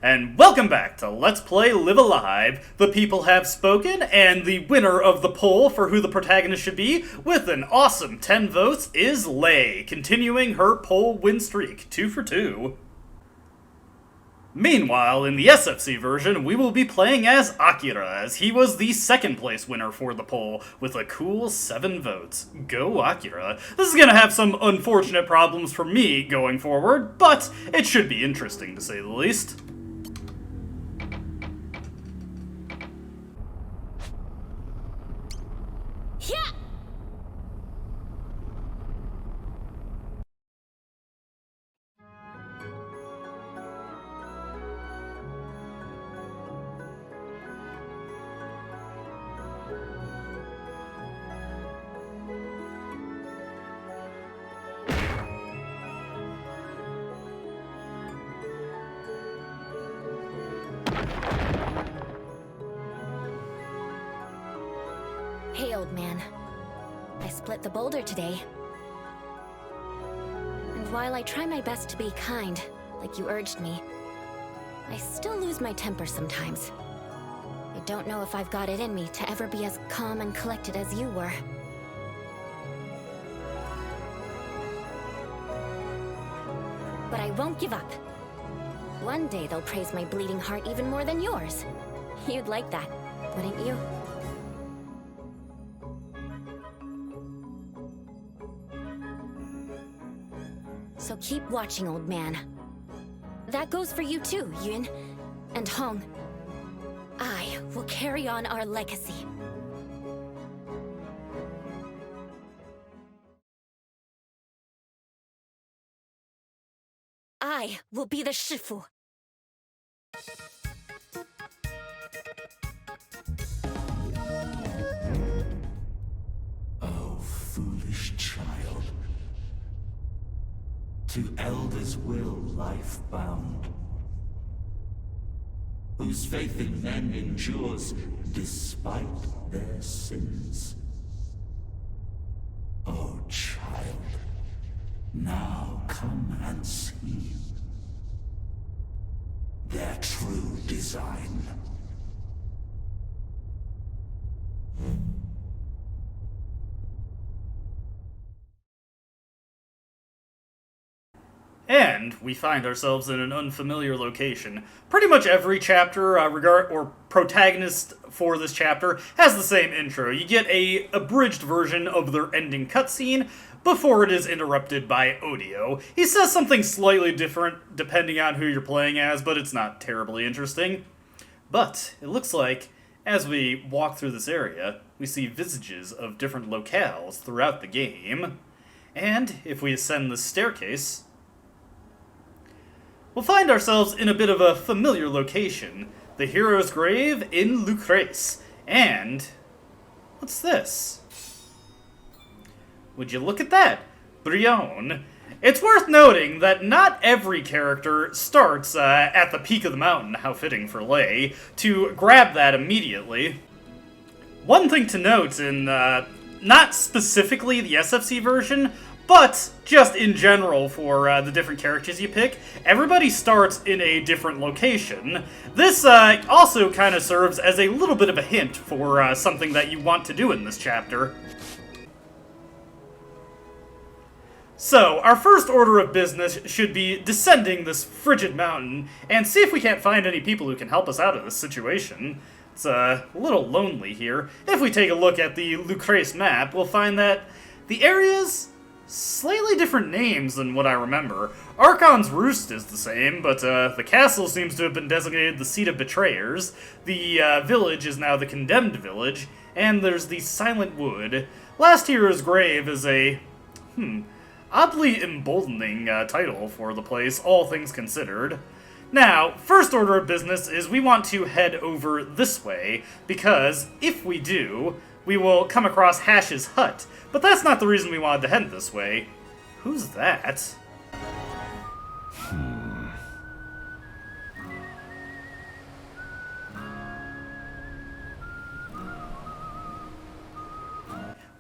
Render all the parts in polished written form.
And welcome back to Let's Play Live Alive. The people have spoken, and the winner of the poll for who the protagonist should be, with an awesome 10 votes, is Lei, continuing her poll win streak, 2 for 2. Meanwhile, in the SFC version, we will be playing as Akira, as he was the second place winner for the poll, with a cool 7 votes. Go Akira. This is gonna have some unfortunate problems for me going forward, but it should be interesting to say the least. Yeah! Hey, old man. I split the boulder today. And while I try my best to be kind, like you urged me, I still lose my temper sometimes. I don't know if I've got it in me to ever be as calm and collected as you were. But I won't give up. One day they'll praise my bleeding heart even more than yours. You'd like that, wouldn't you? So keep watching, old man. That goes for you too, Yun. And Hong. I will carry on our legacy. I will be the Shifu. Oh, foolish child. To elders' will life bound, whose faith in men endures despite their sins. Oh, child, now come and see their true design. And we find ourselves in an unfamiliar location. Pretty much every chapter, protagonist for this chapter, has the same intro. You get a abridged version of their ending cutscene before it is interrupted by audio. He says something slightly different depending on who you're playing as, but it's not terribly interesting. But it looks like, as we walk through this area, we see visages of different locales throughout the game. And if we ascend the staircase, we'll find ourselves in a bit of a familiar location, the hero's grave in Lucrece. And what's this? Would you look at that? Brion. It's worth noting that not every character starts at the peak of the mountain, how fitting for Lei, to grab that immediately. One thing to note in, not specifically the SFC version, but just in general for the different characters you pick, everybody starts in a different location. This also kind of serves as a little bit of a hint for something that you want to do in this chapter. So, our first order of business should be descending this frigid mountain and see if we can't find any people who can help us out of this situation. It's a little lonely here. If we take a look at the Lucrece map, we'll find that the area's slightly different names than what I remember. Archon's Roost is the same, but the castle seems to have been designated the Seat of Betrayers. The village is now the Condemned Village, and there's the Silent Wood. Last Hero's Grave is a, oddly emboldening title for the place, all things considered. Now, first order of business is we want to head over this way, because if we do, we will come across Hash's hut. But that's not the reason we wanted to head this way. Who's that?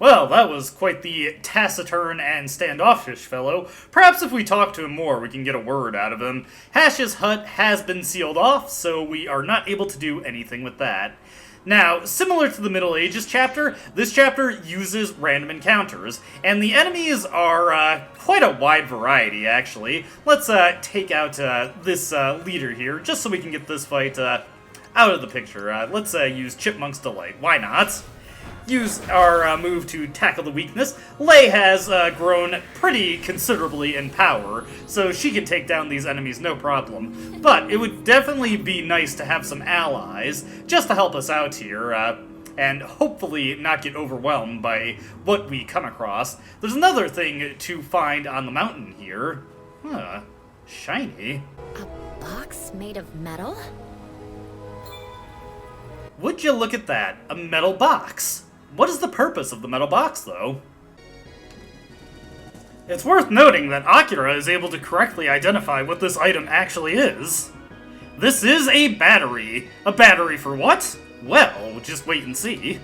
Well, that was quite the taciturn and standoffish fellow. Perhaps if we talk to him more, we can get a word out of him. Hash's hut has been sealed off, so we are not able to do anything with that. Now, similar to the Middle Ages chapter, this chapter uses random encounters, and the enemies are quite a wide variety, actually. Let's take out this leader here, just so we can get this fight out of the picture. Let's use Chipmunk's Delight. Why not? Use our move to tackle the weakness. Lei has grown pretty considerably in power, so she can take down these enemies no problem. But it would definitely be nice to have some allies, just to help us out here, and hopefully not get overwhelmed by what we come across. There's another thing to find on the mountain here. Huh, shiny. A box made of metal? Would you look at that, a metal box. What is the purpose of the metal box, though? It's worth noting that Akira is able to correctly identify what this item actually is. This is a battery. A battery for what? Well, just wait and see.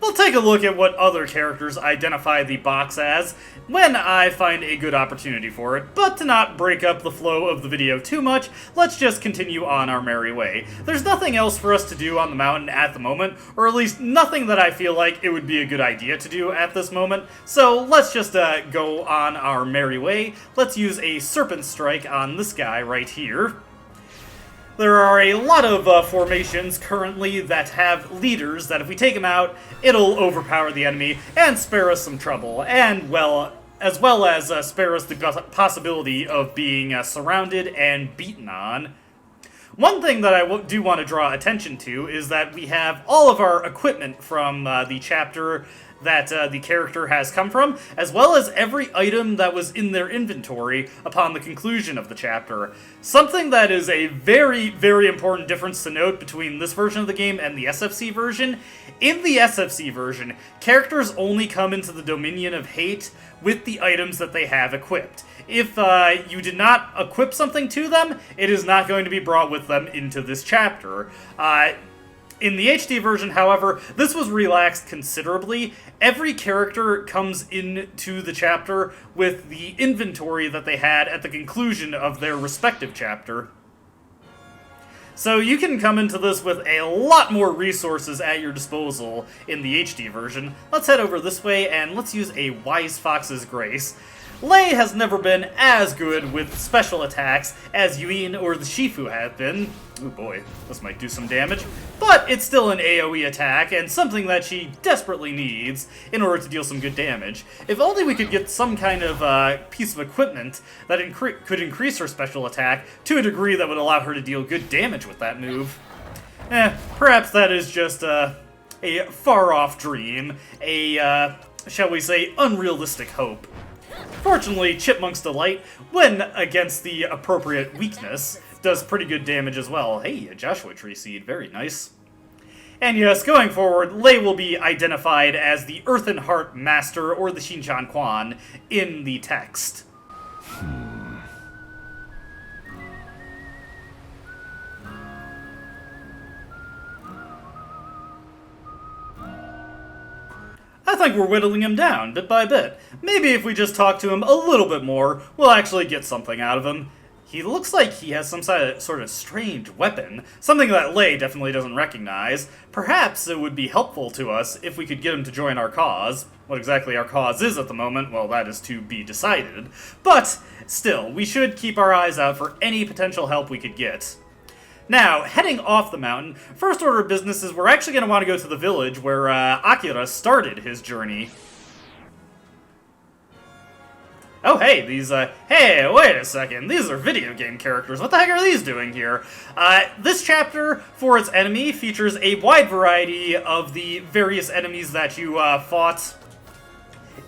We'll take a look at what other characters identify the box as when I find a good opportunity for it, but to not break up the flow of the video too much, let's just continue on our merry way. There's nothing else for us to do on the mountain at the moment, or at least nothing that I feel like it would be a good idea to do at this moment, so let's just go on our merry way. Let's use a Serpent Strike on this guy right here. There are a lot of formations currently that have leaders that if we take them out, it'll overpower the enemy and spare us some trouble, and as well as spare us the possibility of being surrounded and beaten on. One thing that I do want to draw attention to is that we have all of our equipment from the chapter that the character has come from, as well as every item that was in their inventory upon the conclusion of the chapter. Something that is a very, very important difference to note between this version of the game and the SFC version. In the SFC version, characters only come into the Dominion of Hate with the items that they have equipped. If you did not equip something to them, it is not going to be brought with them into this chapter. In the HD version, however, this was relaxed considerably. Every character comes into the chapter with the inventory that they had at the conclusion of their respective chapter. So you can come into this with a lot more resources at your disposal in the HD version. Let's head over this way and let's use a Wise Fox's Grace. Lei has never been as good with special attacks as Yuin or the Shifu have been. Oh boy, this might do some damage. But it's still an AoE attack, and something that she desperately needs in order to deal some good damage. If only we could get some kind of piece of equipment that could increase her special attack to a degree that would allow her to deal good damage with that move. Perhaps that is just a far-off dream, a, shall we say, unrealistic hope. Fortunately, Chipmunk's Delight, when against the appropriate weakness, does pretty good damage as well. Hey, a Joshua Tree Seed, very nice. And yes, going forward, Lei will be identified as the Earthen Heart Master, or the Shinchan Quan, in the text. I think we're whittling him down, bit by bit. Maybe if we just talk to him a little bit more, we'll actually get something out of him. He looks like he has some sort of strange weapon, something that Lei definitely doesn't recognize. Perhaps it would be helpful to us if we could get him to join our cause. What exactly our cause is at the moment, well, that is to be decided. But, still, we should keep our eyes out for any potential help we could get. Now, heading off the mountain, first order of business is we're actually going to want to go to the village where Akira started his journey. Oh, hey, these, hey, wait a second, these are video game characters. What the heck are these doing here? This chapter, for its enemy, features a wide variety of the various enemies that you fought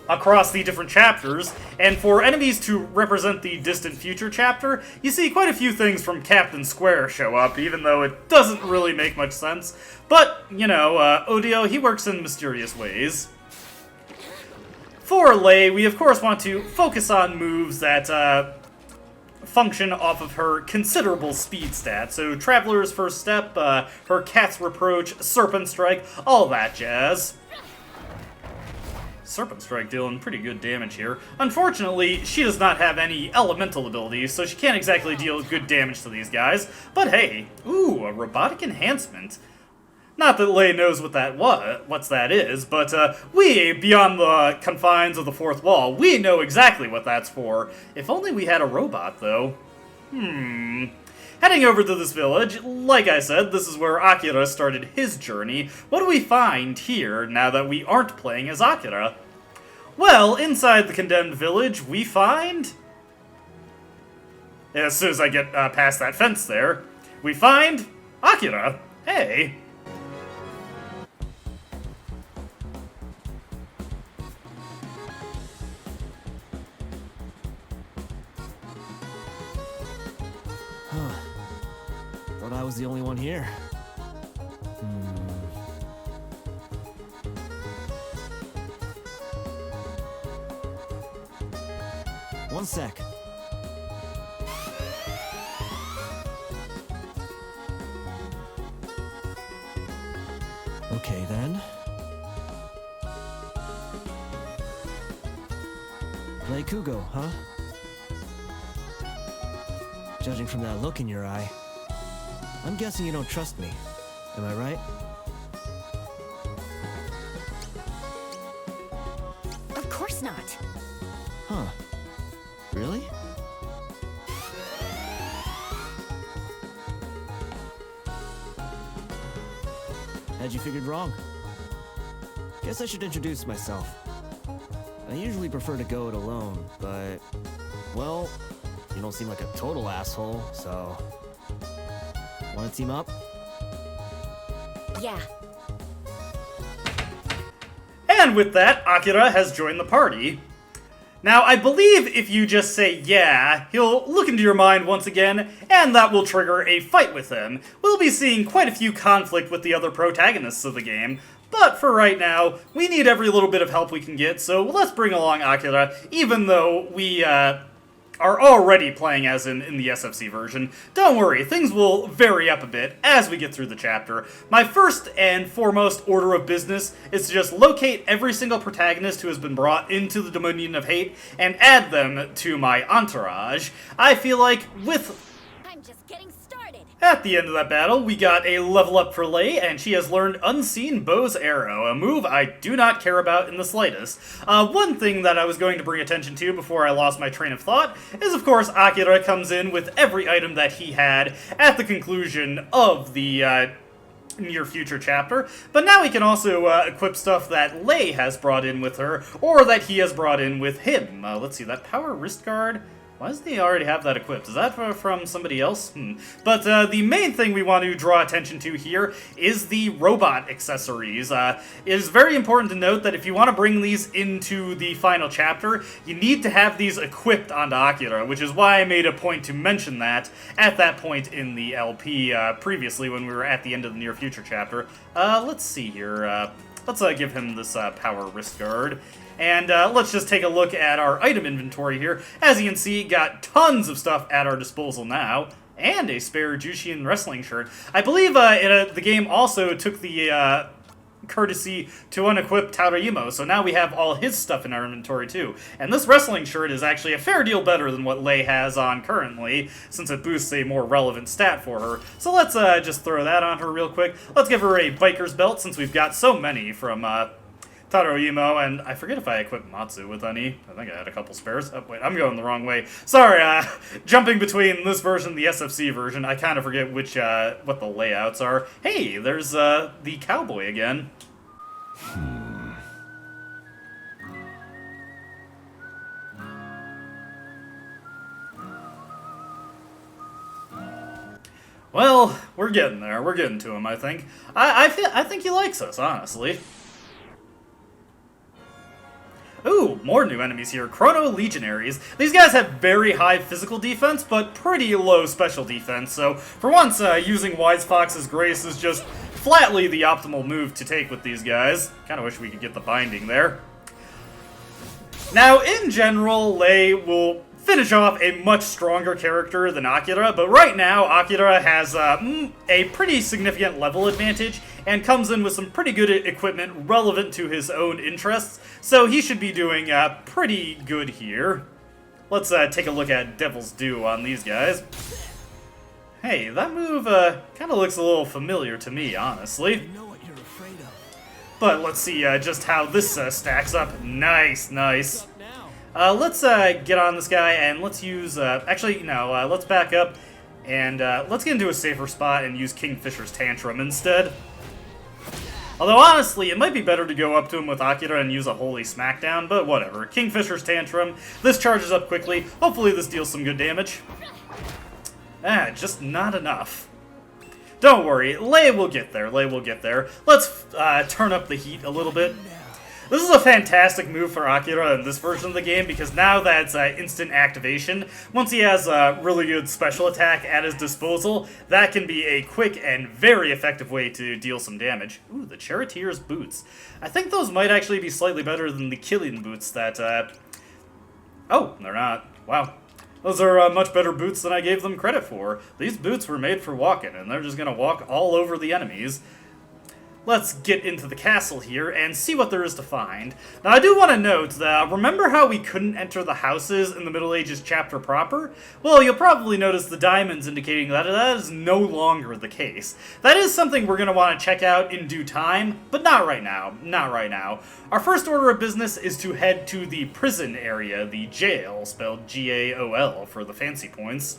across the different chapters, and for enemies to represent the distant future chapter, you see quite a few things from Captain Square show up, even though it doesn't really make much sense. But, you know, Odio, he works in mysterious ways. For Lei, we of course want to focus on moves that function off of her considerable speed stat. So Traveler's First Step, her Cat's Reproach, Serpent Strike, all that jazz. Serpent Strike dealing pretty good damage here. Unfortunately, she does not have any elemental abilities, so she can't exactly deal good damage to these guys. But hey, ooh, a robotic enhancement. Not that Lei knows what that is, but we, beyond the confines of the fourth wall, we know exactly what that's for. If only we had a robot, though. Heading over to this village, like I said, this is where Akira started his journey. What do we find here now that we aren't playing as Akira? Well, inside the condemned village, we find... As soon as I get past that fence there, we find Akira. Hey. Thought I was the only one here. One sec. Okay then. Play Kugo, huh? Judging from that look in your eye, I'm guessing you don't trust me. Am I right? Of course not. Huh. Really? Had you figured wrong? Guess I should introduce myself. I usually prefer to go it alone, but... well, you don't seem like a total asshole, so... wanna team up? Yeah. And with that, Akira has joined the party. Now, I believe if you just say yeah, he'll look into your mind once again, and that will trigger a fight with him. We'll be seeing quite a few conflict with the other protagonists of the game, but for right now, we need every little bit of help we can get, so let's bring along Akira, even though we, are already playing as in the SFC version. Don't worry, things will vary up a bit as we get through the chapter. My first and foremost order of business is to just locate every single protagonist who has been brought into the Dominion of Hate and add them to my entourage. I feel like I'm just getting started. At the end of that battle, we got a level up for Lei, and she has learned Unseen Bow's Arrow, a move I do not care about in the slightest. One thing that I was going to bring attention to before I lost my train of thought is, of course, Akira comes in with every item that he had at the conclusion of the near future chapter, but now he can also equip stuff that Lei has brought in with her, or that he has brought in with him. Let's see, that power wrist guard... why does he already have that equipped? Is that from somebody else? But the main thing we want to draw attention to here is the robot accessories. It is very important to note that if you want to bring these into the final chapter, you need to have these equipped onto Akira, which is why I made a point to mention that at that point in the LP previously when we were at the end of the near future chapter. Let's see here. Let's give him this power wrist guard. And let's just take a look at our item inventory here. As you can see, got tons of stuff at our disposal now. And a spare Jushin wrestling shirt. I believe the game also took the courtesy to unequip Taroimo, so now we have all his stuff in our inventory too. And this wrestling shirt is actually a fair deal better than what Lei has on currently, since it boosts a more relevant stat for her. So let's just throw that on her real quick. Let's give her a biker's belt, since we've got so many from... Taroimo, and I forget if I equipped Matsu with any. I think I had a couple spares. Oh, wait, I'm going the wrong way. Sorry, jumping between this version and the SFC version, I kind of forget which, what the layouts are. Hey, there's, the cowboy again. Well, we're getting there. We're getting to him, I think. I think he likes us, honestly. Ooh, more new enemies here. Chrono Legionaries. These guys have very high physical defense, but pretty low special defense, so for once, using Wise Fox's Grace is just flatly the optimal move to take with these guys. Kinda wish we could get the binding there. Now, in general, Lei will finish off a much stronger character than Akira, but right now Akira has a pretty significant level advantage and comes in with some pretty good equipment relevant to his own interests, so he should be doing pretty good here. Let's take a look at Devil's Due on these guys. Hey, that move kind of looks a little familiar to me, honestly. know what you're afraid of. But let's see just how this stacks up. Nice, nice. Let's get on this guy and let's use... actually, no, let's back up and let's get into a safer spot and use Kingfisher's Tantrum instead. Although, honestly, it might be better to go up to him with Akira and use a Holy Smackdown, but whatever. Kingfisher's Tantrum. This charges up quickly. Hopefully this deals some good damage. Just not enough. Don't worry, Lei will get there, Lei will get there. Let's turn up the heat a little bit. This is a fantastic move for Akira in this version of the game because now that's instant activation. Once he has a really good special attack at his disposal, that can be a quick and very effective way to deal some damage. Ooh, the Charioteer's boots. I think those might actually be slightly better than the Killing boots that... Oh, they're not. Wow. Those are much better boots than I gave them credit for. These boots were made for walking, and they're just gonna walk all over the enemies. Let's get into the castle here and see what there is to find. Now, I do want to note that, remember how we couldn't enter the houses in the Middle Ages chapter proper? Well, you'll probably notice the diamonds indicating that that is no longer the case. That is something we're going to want to check out in due time, but not right now. Not right now. Our first order of business is to head to the prison area, the jail, spelled G-A-O-L for the fancy points.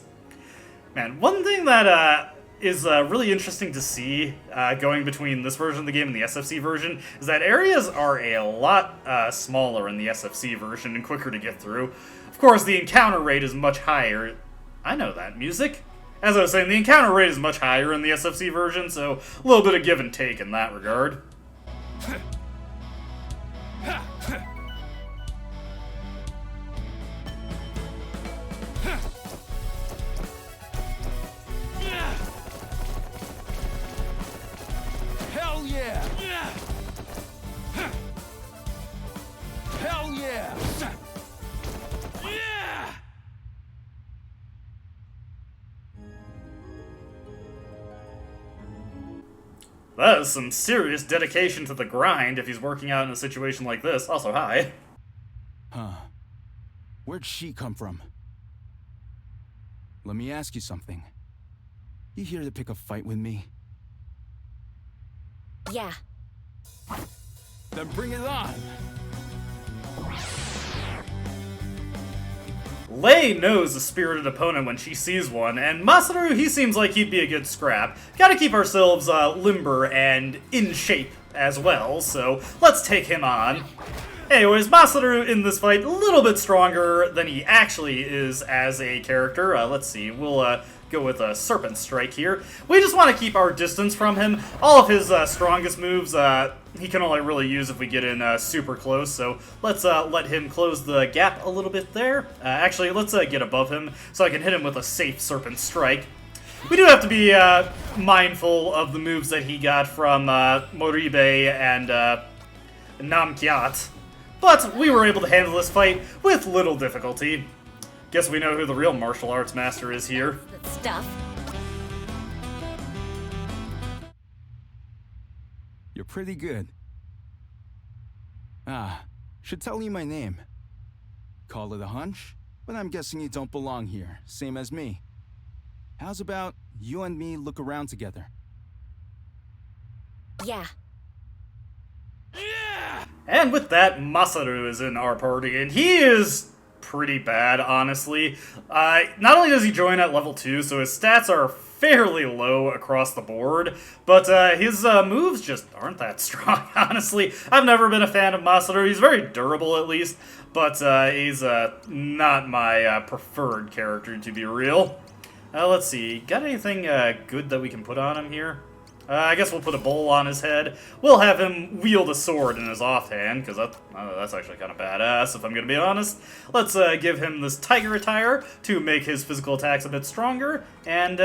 Man, one thing that, is really interesting to see going between this version of the game and the SFC version is that areas are a lot smaller in the SFC version and quicker to get through. Of course, the encounter rate is much higher. I know that music. As I was saying, the encounter rate is much higher in the SFC version, so a little bit of give and take in that regard. Hell yeah! Hell yeah! Yeah! That is some serious dedication to the grind if he's working out in a situation like this. Also, hi. Huh. Where'd she come from? Let me ask you something. You here to pick a fight with me? Yeah. Then bring it on! Lei knows a spirited opponent when she sees one, and Masaru, he seems like he'd be a good scrap. Gotta keep ourselves limber and in shape as well, so let's take him on. Anyways, Masaru in this fight, a little bit stronger than he actually is as a character. Let's see, we'll go with a Serpent Strike here. We just want to keep our distance from him. All of his strongest moves, he can only really use if we get in super close, so let's let him close the gap a little bit there. Actually, let's get above him so I can hit him with a safe Serpent Strike. We do have to be mindful of the moves that he got from Moribe and Namkyat, but we were able to handle this fight with little difficulty. Guess we know who the real martial arts master is here. That stuff. You're pretty good. Should tell you my name. Call it a hunch, but I'm guessing you don't belong here, same as me. How's about you and me look around together? Yeah. And with that, Masaru is in our party, and he is pretty bad, honestly. Not only does he join at level 2, so his stats are fairly low across the board, but his moves just aren't that strong, honestly. I've never been a fan of Masaru. He's very durable, at least, but he's not my preferred character, to be real. Let's see, got anything good that we can put on him here? I guess we'll put a bowl on his head. We'll have him wield a sword in his offhand, because that's actually kind of badass, if I'm going to be honest. Let's give him this tiger attire to make his physical attacks a bit stronger, and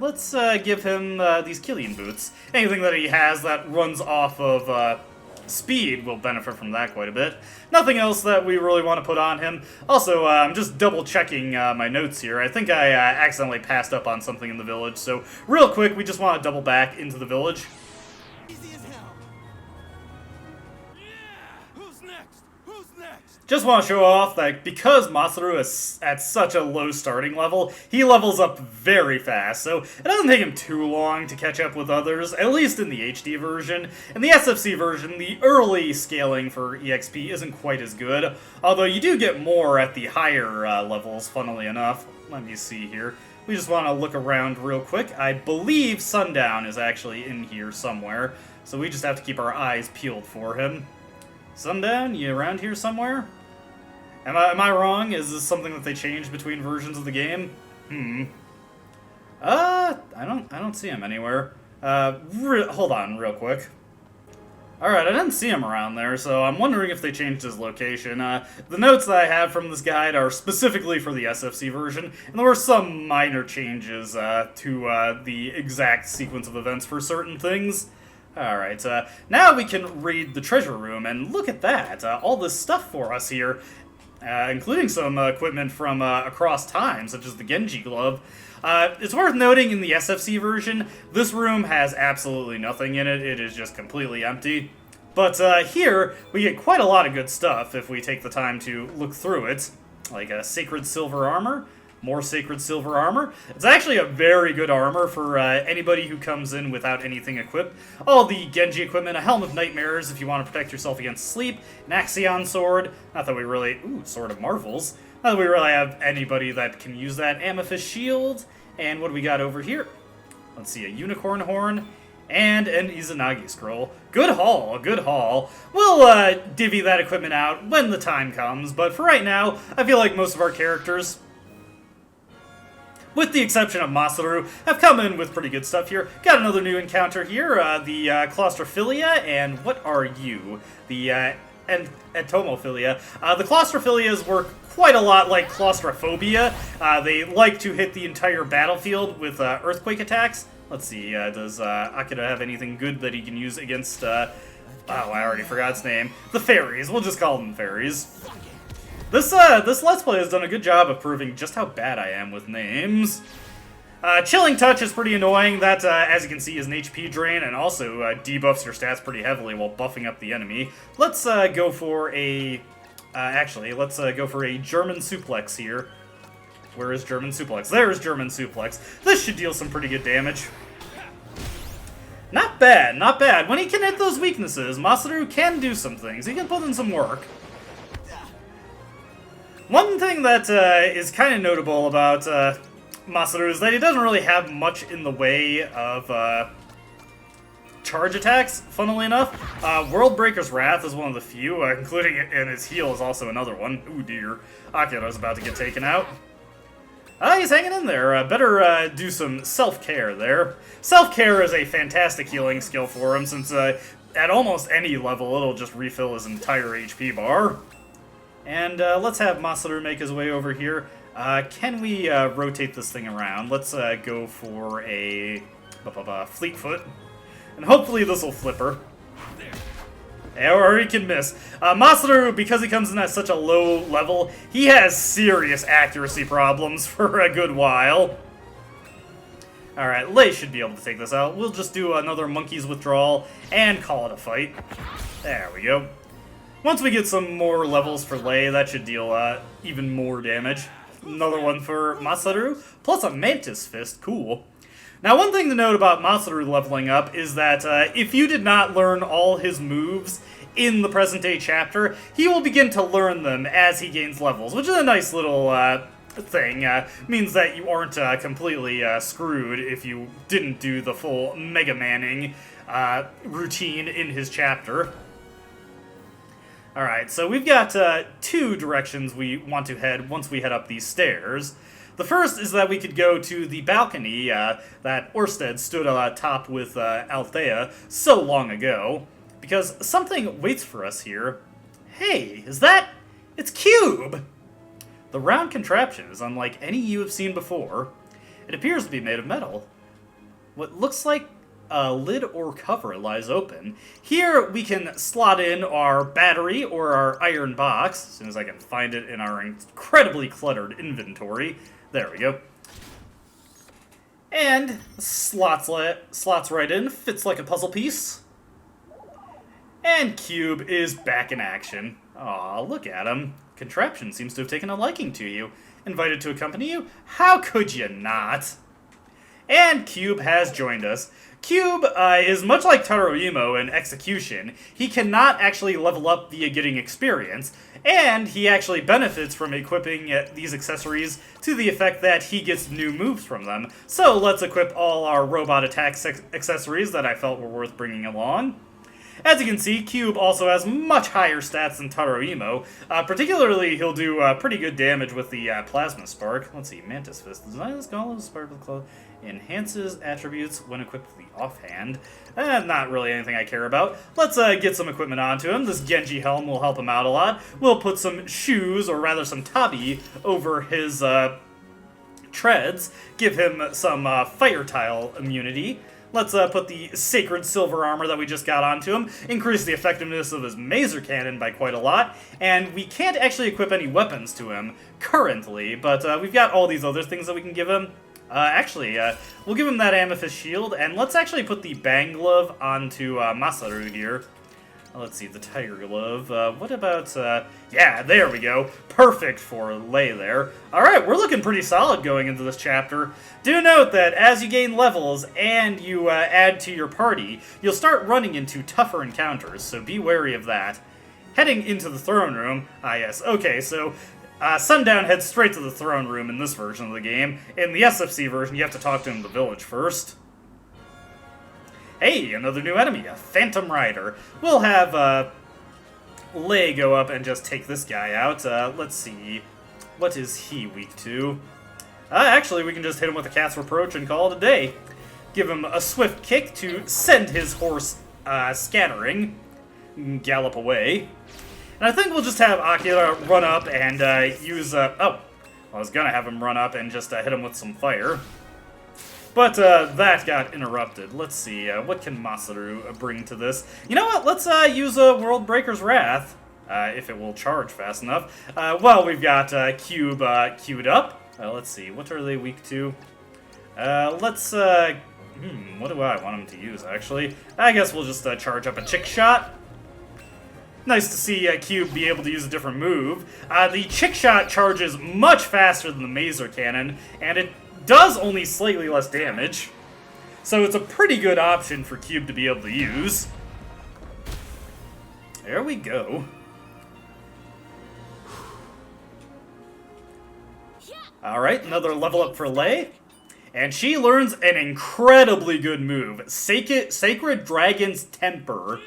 let's give him these Killian boots. Anything that he has that runs off of speed will benefit from that quite a bit. Nothing else that we really want to put on him. Also, I'm just double checking my notes here. I think I accidentally passed up on something in the village, so real quick, we just want to double back into the village. Easy as hell. Yeah! Who's next? Who's next? Just want to show off that because Masaru is at such a low starting level, he levels up very fast, so it doesn't take him too long to catch up with others, at least in the HD version. In the SFC version, the early scaling for EXP isn't quite as good, although you do get more at the higher levels, funnily enough. Let me see here. We just want to look around real quick. I believe Sundown is actually in here somewhere, so we just have to keep our eyes peeled for him. Sundown, you around here somewhere? Am I wrong? Is this something that they changed between versions of the game? I don't see him anywhere. Hold on real quick. Alright, I didn't see him around there, so I'm wondering if they changed his location. The notes that I have from this guide are specifically for the SFC version, and there were some minor changes to the exact sequence of events for certain things. Alright, now we can raid the treasure room, and look at that, all this stuff for us here, including some equipment from across time, such as the Genji glove. It's worth noting in the SFC version, this room has absolutely nothing in it. It is just completely empty. But here, we get quite a lot of good stuff if we take the time to look through it. Like sacred silver armor, more sacred silver armor. It's actually a very good armor for anybody who comes in without anything equipped. All the Genji equipment, a helm of nightmares if you want to protect yourself against sleep, an Axion sword, not that we really, sword of marvels. Not that we really have anybody that can use that. Amethyst shield, and what do we got over here? Let's see, a unicorn horn, and an Izanagi scroll. Good haul, good haul. We'll divvy that equipment out when the time comes, but for right now, I feel like most of our characters, with the exception of Masaru, have come in with pretty good stuff here. Got another new encounter here, the Claustrophilia, and what are you? The Entomophilia. The Claustrophilias work quite a lot like Claustrophobia. They like to hit the entire battlefield with earthquake attacks. Let's see, does Akira have anything good that he can use against, I already forgot its name. The fairies, we'll just call them fairies. This Let's Play has done a good job of proving just how bad I am with names. Chilling Touch is pretty annoying. That, as you can see, is an HP drain and also debuffs your stats pretty heavily while buffing up the enemy. Let's go for a... let's go for a German Suplex here. Where is German Suplex? There's German Suplex. This should deal some pretty good damage. Not bad, not bad. When he can hit those weaknesses, Masaru can do some things. He can put in some work. One thing that is kind of notable about Masaru is that he doesn't really have much in the way of charge attacks, funnily enough. Worldbreaker's Wrath is one of the few, including it, and his heal is also another one. Ooh dear, Akira's about to get taken out. He's hanging in there. Better do some self-care there. Self-care is a fantastic healing skill for him, since at almost any level it'll just refill his entire HP bar. And let's have Masaru make his way over here. Can we rotate this thing around? Let's go for a Fleetfoot. And hopefully this will flip her. Or he can miss. Masaru, because he comes in at such a low level, he has serious accuracy problems for a good while. Alright, Lei should be able to take this out. We'll just do another Monkey's Withdrawal and call it a fight. There we go. Once we get some more levels for Lei, that should deal even more damage. Another one for Masaru, plus a Mantis Fist, cool. Now, one thing to note about Masaru leveling up is that if you did not learn all his moves in the present-day chapter, he will begin to learn them as he gains levels, which is a nice little thing. Means that you aren't completely screwed if you didn't do the full Mega Manning routine in his chapter. Alright, so we've got two directions we want to head once we head up these stairs. The first is that we could go to the balcony that Orsted stood atop with Althea so long ago, because something waits for us here. Hey, is that... It's Cube! The round contraption is unlike any you have seen before. It appears to be made of metal. What looks like lid or cover lies open. Here we can slot in our battery or our iron box, as soon as I can find it in our incredibly cluttered inventory. There we go. And slots right in, fits like a puzzle piece. And Cube is back in action. Aw, look at him. Contraption seems to have taken a liking to you. Invited to accompany you? How could you not? And Cube has joined us. Cube is much like Taroimo in Execution. He cannot actually level up via getting experience, and he actually benefits from equipping these accessories to the effect that he gets new moves from them. So let's equip all our robot attack accessories that I felt were worth bringing along. As you can see, Cube also has much higher stats than Taroimo. Particularly, he'll do pretty good damage with the Plasma Spark. Let's see, Mantis Fist. The design of this gauntlet spark with clothes enhances attributes when equipped with the offhand. Not really anything I care about. Let's get some equipment onto him. This Genji helm will help him out a lot. We'll put some shoes, or rather some tabi, over his treads. Give him some fire tile immunity. Let's put the Sacred Silver Armor that we just got onto him, increase the effectiveness of his Maser Cannon by quite a lot, and we can't actually equip any weapons to him currently, but we've got all these other things that we can give him. We'll give him that Amethyst Shield, and let's actually put the Bang Glove onto Masaru here. Let's see, the Tiger Glove. What about, yeah, there we go. Perfect for Lei there. Alright, we're looking pretty solid going into this chapter. Do note that as you gain levels and you add to your party, you'll start running into tougher encounters, so be wary of that. Heading into the throne room. Yes, okay, so Sundown heads straight to the throne room in this version of the game. In the SFC version, you have to talk to him in the village first. Hey, another new enemy, a Phantom Rider. We'll have Lei go up and just take this guy out. Let's see. What is he weak to? Actually, we can just hit him with a Cat's Reproach and call it a day. Give him a swift kick to send his horse scattering. Gallop away. And I think we'll just have Akira run up and use... I was gonna have him run up and just hit him with some fire. But that got interrupted. Let's see, what can Masaru bring to this? You know what, let's use a World Breaker's Wrath, if it will charge fast enough. Well, we've got Cube queued up. Let's see, what are they weak to? What do I want him to use, actually? I guess we'll just charge up a Chick Shot. Nice to see Cube be able to use a different move. The Chick Shot charges much faster than the Maser Cannon, and it does only slightly less damage, so it's a pretty good option for Cube to be able to use. There we go. Alright, another level up for Lei. And she learns an incredibly good move, Sacred Dragon's Temper.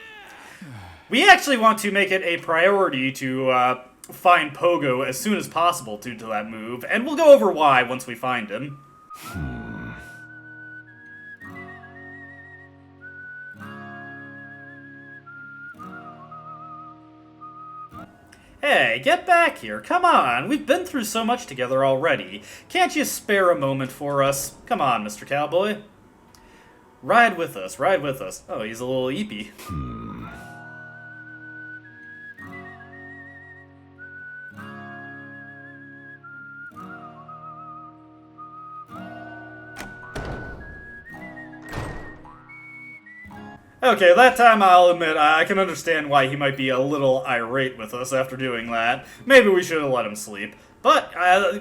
We actually want to make it a priority to find Pogo as soon as possible due to that move, and we'll go over why once we find him. Hey, get back here, come on, we've been through so much together already. Can't you spare a moment for us? Come on, Mr. Cowboy. Ride with us, ride with us. Oh, he's a little eepy. Okay, that time I'll admit I can understand why he might be a little irate with us after doing that. Maybe we should have let him sleep. But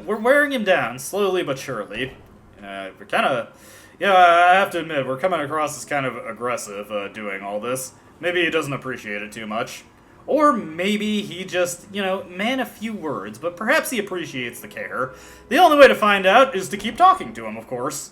we're wearing him down, slowly but surely. We're kind of... Yeah, I have to admit, we're coming across as kind of aggressive doing all this. Maybe he doesn't appreciate it too much. Or maybe he just, man a few words, but perhaps he appreciates the care. The only way to find out is to keep talking to him, of course.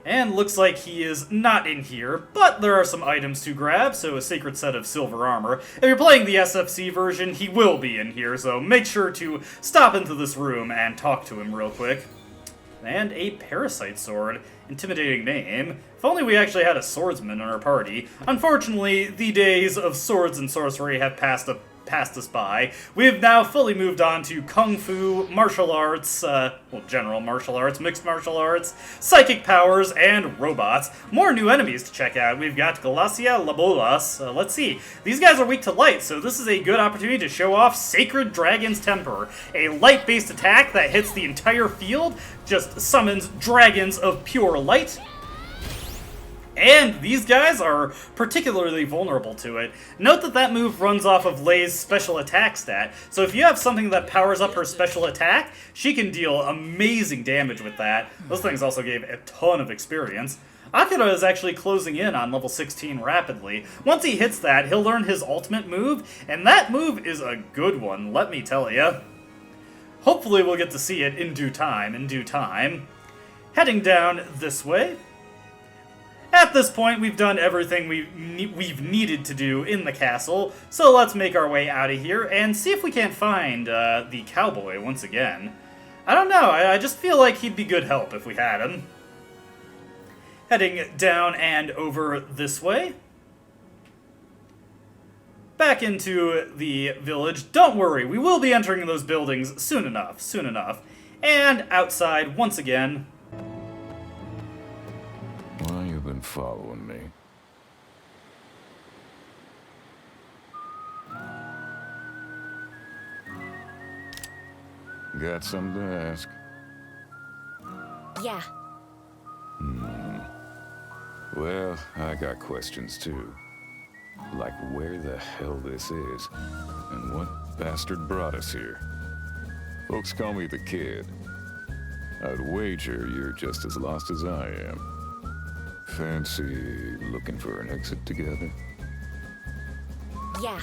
And looks like he is not in here, but there are some items to grab, so a sacred set of silver armor. If you're playing the SFC version, he will be in here, so make sure to stop into this room and talk to him real quick. And a parasite sword. Intimidating name. If only we actually had a swordsman in our party. Unfortunately, the days of swords and sorcery have passed passed us by. We have now fully moved on to Kung Fu, martial arts, general martial arts, mixed martial arts, psychic powers, and robots. More new enemies to check out. We've got Galacia Labolas. Let's see. These guys are weak to light, so this is a good opportunity to show off Sacred Dragon's Temper. A light-based attack that hits the entire field, just summons dragons of pure light. And these guys are particularly vulnerable to it. Note that that move runs off of Lei's special attack stat, so if you have something that powers up her special attack, she can deal amazing damage with that. Those things also gave a ton of experience. Akira is actually closing in on level 16 rapidly. Once he hits that, he'll learn his ultimate move, and that move is a good one, let me tell ya. Hopefully we'll get to see it in due time. Heading down this way. At this point, we've done everything we've needed to do in the castle, so let's make our way out of here and see if we can't find the cowboy once again. I don't know, I just feel like he'd be good help if we had him. Heading down and over this way. Back into the village. Don't worry, we will be entering those buildings soon enough. And outside, once again... Well, you've been following me. Got something to ask? Yeah. Well, I got questions too. Like where the hell this is, and what bastard brought us here. Folks call me the Kid. I'd wager you're just as lost as I am. Fancy looking for an exit together? Yeah.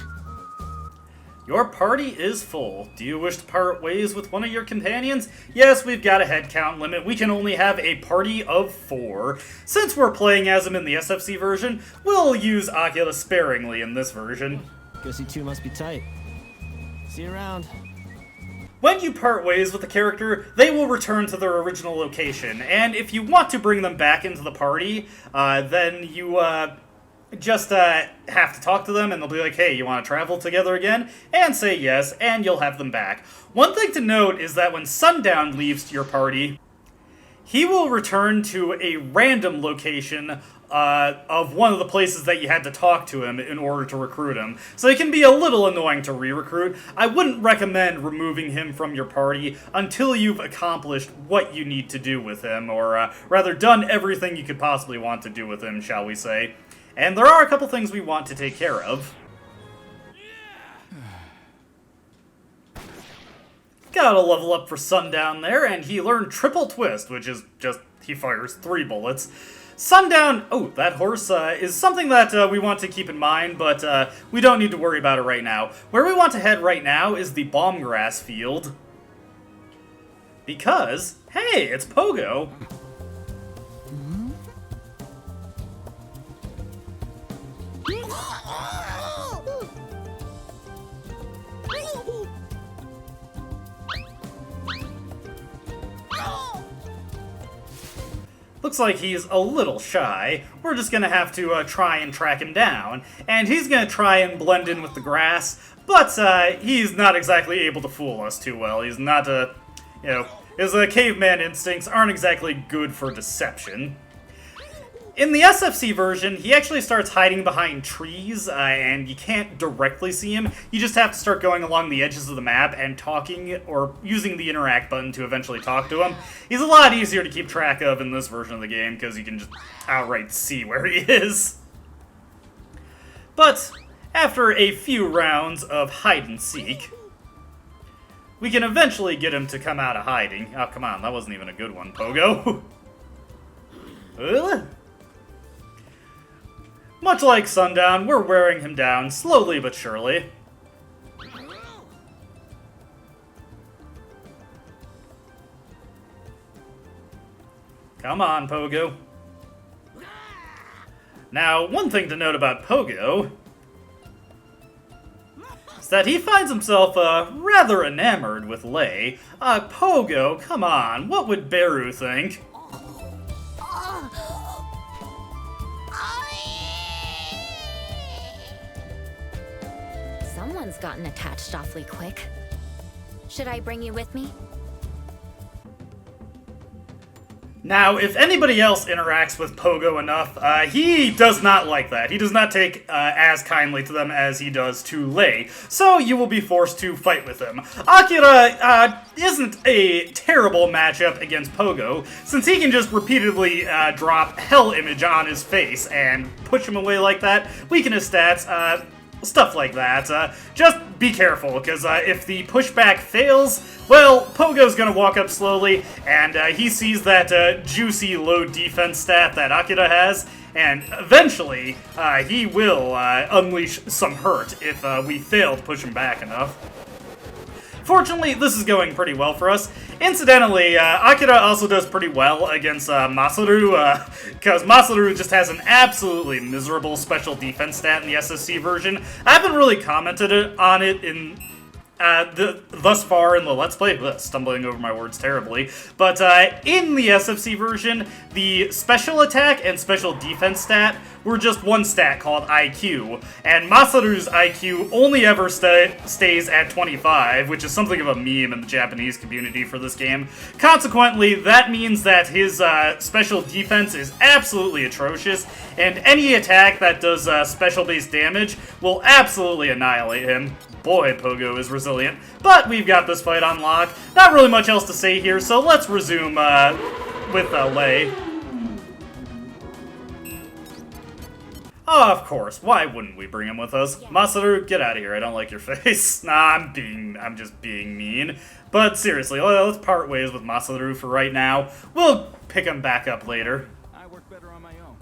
Your party is full. Do you wish to part ways with one of your companions? Yes, we've got a headcount limit. We can only have a party of 4. Since we're playing as him in the SFC version, we'll use Akira sparingly in this version. Guess you two must be tight. See you around. When you part ways with a character, they will return to their original location, and if you want to bring them back into the party, then you just have to talk to them, and they'll be like, hey, you want to travel together again? And say yes, and you'll have them back. One thing to note is that when Sundown leaves your party, he will return to a random location of one of the places that you had to talk to him in order to recruit him. So it can be a little annoying to re-recruit. I wouldn't recommend removing him from your party until you've accomplished what you need to do with him, or rather done everything you could possibly want to do with him, shall we say. And there are a couple things we want to take care of. Gotta level up for Sundown there, and he learned Triple Twist, which is just, he fires 3 bullets. Sundown, oh, that horse is something that we want to keep in mind, but we don't need to worry about it right now. Where we want to head right now is the bomb grass field. Because, hey, it's Pogo. Looks like he's a little shy. We're just gonna have to try and track him down. And he's gonna try and blend in with the grass, but he's not exactly able to fool us too well. He's not his caveman instincts aren't exactly good for deception. In the SFC version, he actually starts hiding behind trees, and you can't directly see him. You just have to start going along the edges of the map and talking, or using the interact button to eventually talk to him. He's a lot easier to keep track of in this version of the game, because you can just outright see where he is. But, after a few rounds of hide-and-seek, we can eventually get him to come out of hiding. Oh, come on, that wasn't even a good one, Pogo. Much like Sundown, we're wearing him down, slowly but surely. Come on, Pogo. Now, one thing to note about Pogo is that he finds himself rather enamored with Lei. Pogo, come on, what would Beru think? Someone's gotten attached awfully quick. Should I bring you with me? Now, if anybody else interacts with Pogo enough, he does not like that. He does not take as kindly to them as he does to Lei, so you will be forced to fight with him. Akira isn't a terrible matchup against Pogo, since he can just repeatedly drop Hell Image on his face and push him away like that, weaken his stats, stuff like that. Just be careful, because if the pushback fails, well, Pogo's gonna walk up slowly, and he sees that juicy low defense stat that Akira has, and eventually he will unleash some hurt if we fail to push him back enough. Fortunately, this is going pretty well for us. Incidentally, Akira also does pretty well against Masaru, because Masaru just has an absolutely miserable special defense stat in the SSC version. I haven't really commented on it in thus far in the Let's Play, stumbling over my words terribly, but in the SFC version, the special attack and special defense stat were just one stat called IQ, and Masaru's IQ only ever stays at 25, which is something of a meme in the Japanese community for this game. Consequently, that means that his special defense is absolutely atrocious, and any attack that does special-based damage will absolutely annihilate him. Boy, Pogo is resilient. But we've got this fight on lock. Not really much else to say here, so let's resume with Lei. Oh, of course. Why wouldn't we bring him with us? Masaru, get out of here. I don't like your face. Nah, I'm just being mean. But seriously, let's part ways with Masaru for right now. We'll pick him back up later. I work better on my own.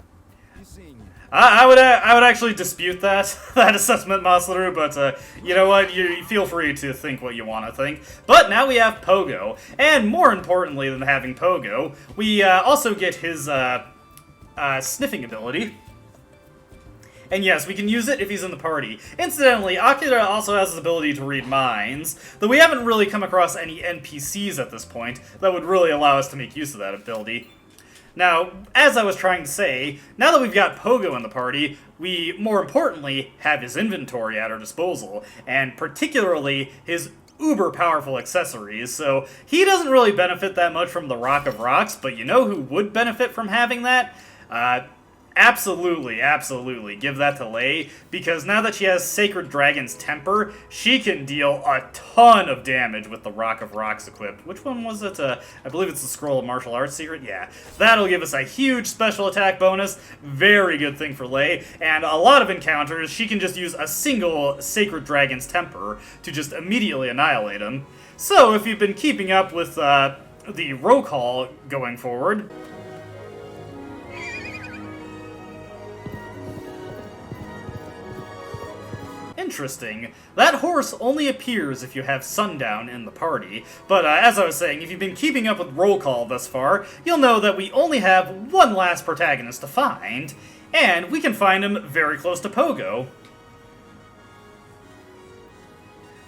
You seeing me? I would actually dispute that assessment, Masaru, but you know what? You feel free to think what you want to think. But now we have Pogo, and more importantly than having Pogo, we also get his sniffing ability. And yes, we can use it if he's in the party. Incidentally, Akira also has the ability to read minds, though we haven't really come across any NPCs at this point that would really allow us to make use of that ability. Now, as I was trying to say, now that we've got Pogo in the party, we, more importantly, have his inventory at our disposal, and particularly his uber-powerful accessories, so he doesn't really benefit that much from the Rock of Rocks, but you know who would benefit from having that? Absolutely, give that to Lei, because now that she has Sacred Dragon's Temper, she can deal a ton of damage with the Rock of Rocks equipped. Which one was it? I believe it's the Scroll of Martial Arts secret? Yeah. That'll give us a huge special attack bonus, very good thing for Lei, and a lot of encounters, she can just use a single Sacred Dragon's Temper to just immediately annihilate him. So, if you've been keeping up with the roll call going forward, interesting. That horse only appears if you have Sundown in the party, but as I was saying, if you've been keeping up with roll call thus far, you'll know that we only have one last protagonist to find, and we can find him very close to Pogo.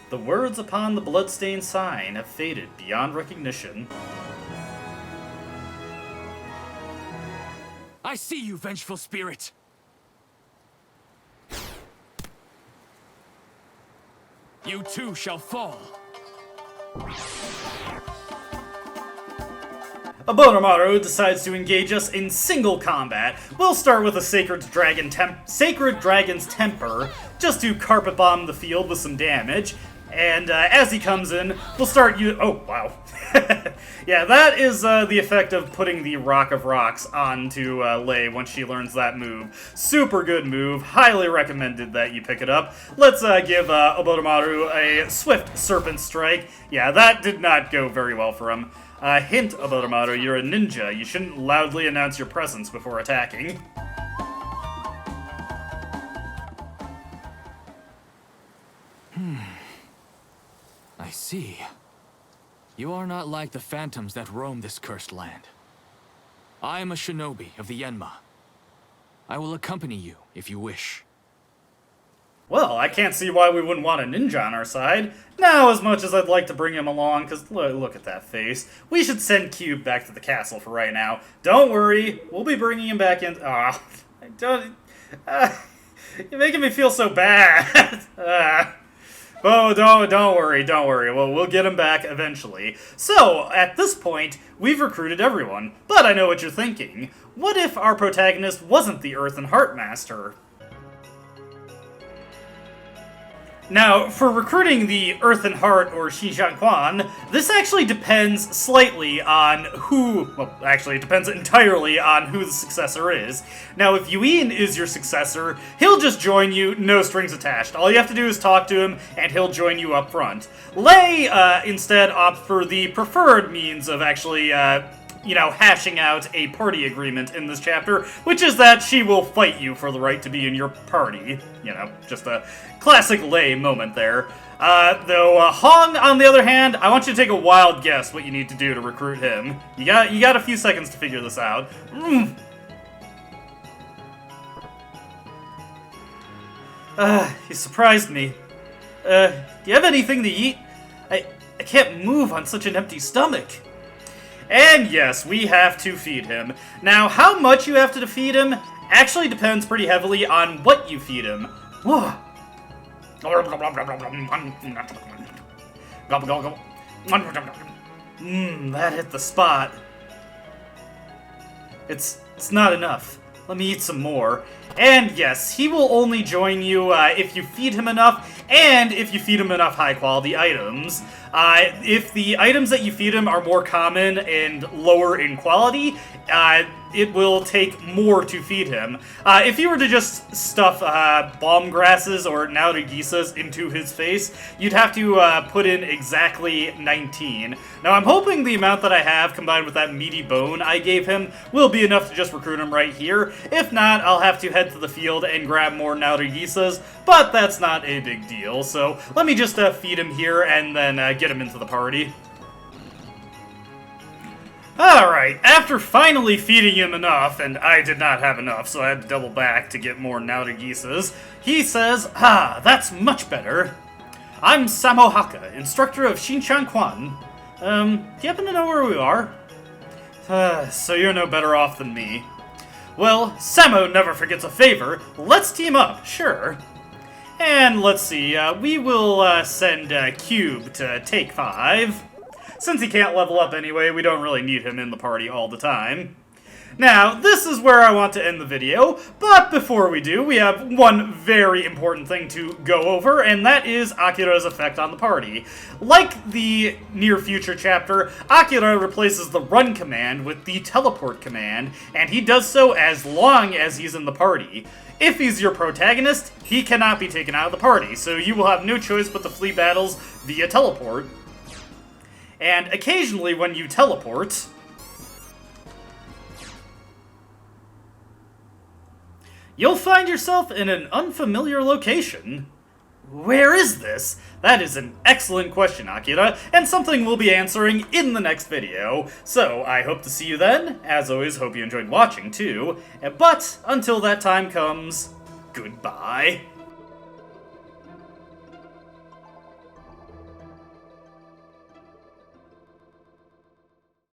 The words upon the bloodstained sign have faded beyond recognition. I see you, vengeful spirit! You too shall fall. Abonomaru decides to engage us in single combat. We'll start with a Sacred Dragon's Temper, just to carpet bomb the field with some damage. And as he comes in, we'll start oh, wow. Yeah, that is the effect of putting the Rock of Rocks onto Lei once she learns that move. Super good move. Highly recommended that you pick it up. Let's give Abonomaru a Swift Serpent Strike. Yeah, that did not go very well for him. Hint, Abonomaru, you're a ninja. You shouldn't loudly announce your presence before attacking. I see. You are not like the phantoms that roam this cursed land. I am a shinobi of the Yenma. I will accompany you if you wish. Well, I can't see why we wouldn't want a ninja on our side. Now, as much as I'd like to bring him along, because look at that face. We should send Cube back to the castle for right now. Don't worry, we'll be bringing him back in. I don't... you're making me feel so bad. Oh, don't worry, don't worry. Well, we'll get him back eventually. So, at this point, we've recruited everyone. But I know what you're thinking. What if our protagonist wasn't the Earth and Heart Master? Now, for recruiting the Earth and Heart, or Xishanquan, this actually depends slightly on who... Well, actually, it depends entirely on who the successor is. Now, if Yuin is your successor, he'll just join you, no strings attached. All you have to do is talk to him, and he'll join you up front. Lei, instead, opts for the preferred means of actually, hashing out a party agreement in this chapter, which is that she will fight you for the right to be in your party. Just a classic Lei moment there. Though Hong, on the other hand, I want you to take a wild guess what you need to do to recruit him. You got a few seconds to figure this out. You surprised me. Do you have anything to eat? I can't move on such an empty stomach. And yes, we have to feed him. Now, how much you have to feed him actually depends pretty heavily on what you feed him. That hit the spot. It's not enough. Let me eat some more. And yes, he will only join you if you feed him enough, and if you feed him enough high-quality items. If the items that you feed him are more common and lower in quality, it will take more to feed him. If you were to just stuff bomb grasses or naurigisas into his face, you'd have to put in exactly 19. Now, I'm hoping the amount that I have, combined with that meaty bone I gave him, will be enough to just recruit him right here. If not, I'll have to head to the field and grab more naurigisas, but that's not a big deal. So let me just feed him here and then get him into the party. Alright, after finally feeding him enough, and I did not have enough, so I had to double back to get more naurigisas, he says, that's much better. I'm Samo Haka, instructor of Xishanquan. Do you happen to know where we are? So you're no better off than me. Well, Samo never forgets a favor. Let's team up, sure. And let's see, we will send Cube to take 5. Since he can't level up anyway, we don't really need him in the party all the time. Now, this is where I want to end the video, but before we do, we have one very important thing to go over, and that is Akira's effect on the party. Like the near-future chapter, Akira replaces the run command with the teleport command, and he does so as long as he's in the party. If he's your protagonist, he cannot be taken out of the party, so you will have no choice but to flee battles via teleport. And occasionally when you teleport, you'll find yourself in an unfamiliar location. Where is this? That is an excellent question, Akira, and something we'll be answering in the next video. So, I hope to see you then. As always, hope you enjoyed watching, too. But, until that time comes, goodbye.